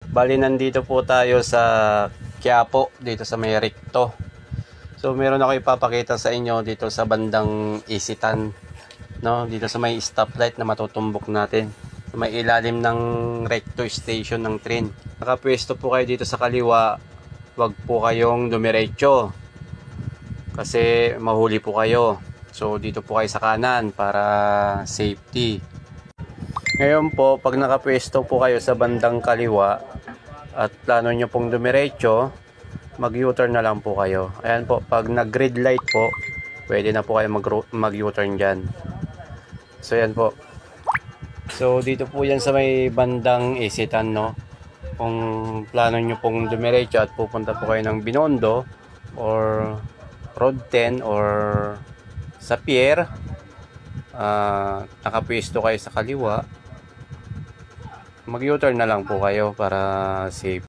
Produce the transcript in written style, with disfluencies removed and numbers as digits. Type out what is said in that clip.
Bali, nandito po tayo sa Quiapo, dito sa may Recto. So, meron ako ipapakita sa inyo dito sa bandang Isitan, no? Dito sa may stoplight na matutumbok natin. Sa may ilalim ng Recto station ng train. Nakapwesto po kayo dito sa kaliwa, wag po kayong dumiretso kasi mahuli po kayo. So, dito po kayo sa kanan para safety. Ngayon po, pag nakapwesto po kayo sa bandang kaliwa at plano nyo pong dumiretso, mag-U-turn na lang po kayo. Ayan po, pag nag-red light po, pwede na po kayo mag-U-turn dyan. So, ayan po. So, dito po yan sa may bandang Isitan, no? Kung plano nyo pong dumiretso at pupunta po kayo ng Binondo or Road 10 or sa pier, nakapwesto kayo sa kaliwa, mag-U-turn na lang po kayo para safe.